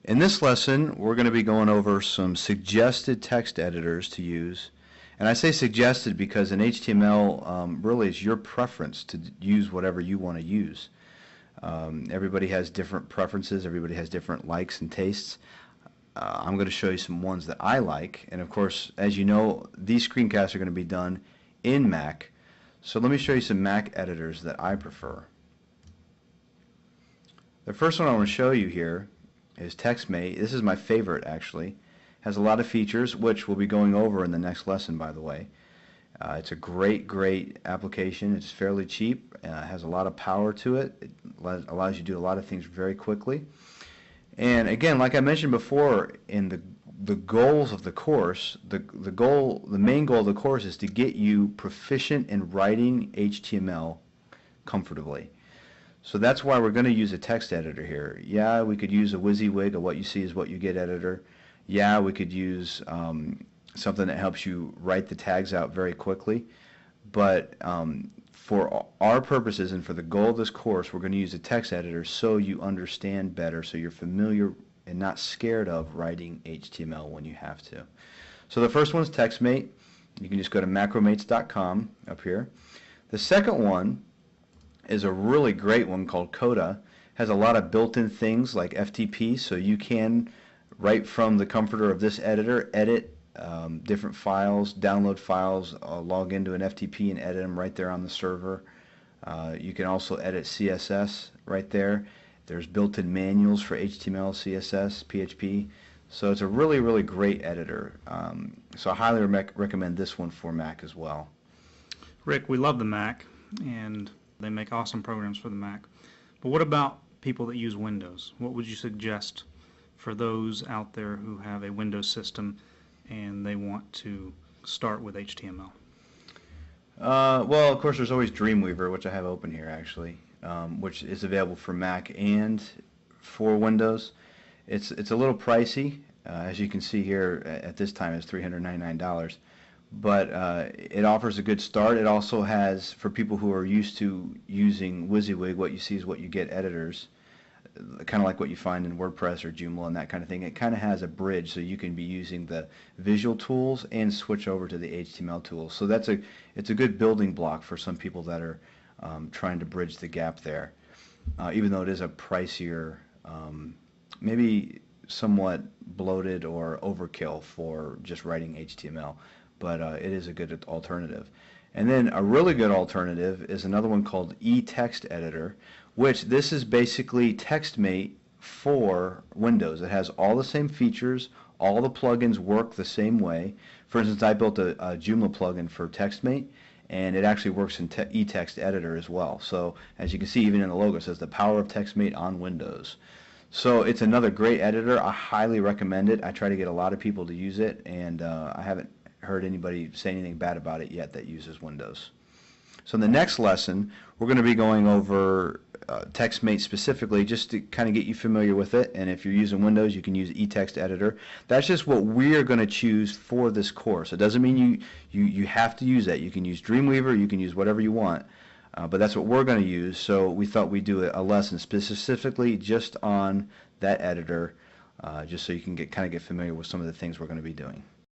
In this lesson, we're going to be going over some suggested text editors to use. And I say suggested because in HTML, really it's your preference to use whatever you want to use. Everybody has different preferences, everybody has different likes and tastes. I'm going to show you some ones that I like. And of course, as you know, these screencasts are going to be done in Mac. So let me show you some Mac editors that I prefer. The first one I want to show you here is TextMate. This is my favorite, actually. Has a lot of features, which we'll be going over in the next lesson, by the way. It's a great application. It's fairly cheap. Has a lot of power to it. It allows you to do a lot of things very quickly. And again, like I mentioned before, in the goals of the course, the main goal of the course is to get you proficient in writing HTML comfortably. So that's why we're going to use a text editor here. Yeah, we could use a WYSIWYG, a what you see is what you get editor. Yeah, we could use something that helps you write the tags out very quickly. But for our purposes and for the goal of this course, we're going to use a text editor so you understand better, so you're familiar and not scared of writing HTML when you have to. So the first one is TextMate. You can just go to macromates.com up here. The second one is a really great one called Coda. Has a lot of built-in things like FTP, so you can, right from the comforter of this editor, edit different files, download files, log into an FTP and edit them right there on the server. You can also edit CSS right there. There's built-in manuals for HTML, CSS, PHP. So it's a really great editor. So I highly recommend this one for Mac as well. Rick, we love the Mac, and they make awesome programs for the Mac. But what about people that use Windows? What would you suggest for those out there who have a Windows system and they want to start with HTML? Well, of course, there's always Dreamweaver, which I have open here actually, which is available for Mac and for Windows. It's a little pricey. As you can see here, at this time, it's $399. But it offers a good start. It also has, for people who are used to using WYSIWYG, what you see is what you get editors, kind of like what you find in WordPress or Joomla and that kind of thing. It kind of has a bridge, so you can be using the visual tools and switch over to the HTML tools. So it's a good building block for some people that are trying to bridge the gap there, even though it is a pricier, maybe somewhat bloated or overkill for just writing HTML. But it is a good alternative. And then a really good alternative is another one called eText Editor, which this is basically TextMate for Windows. It has all the same features, all the plugins work the same way. For instance, I built a Joomla plugin for TextMate, and it actually works in eText Editor as well. So as you can see, even in the logo, it says the power of TextMate on Windows. So it's another great editor. I highly recommend it. I try to get a lot of people to use it, and I haven't heard anybody say anything bad about it yet that uses Windows. So in the next lesson, we're going to be going over TextMate specifically, just to kind of get you familiar with it. And if you're using Windows, you can use eText Editor. That's just what we are going to choose for this course. It doesn't mean you have to use that. You can use Dreamweaver, you can use whatever you want, but that's what we're going to use. So we thought we'd do a lesson specifically just on that editor, just so you can kind of get familiar with some of the things we're going to be doing.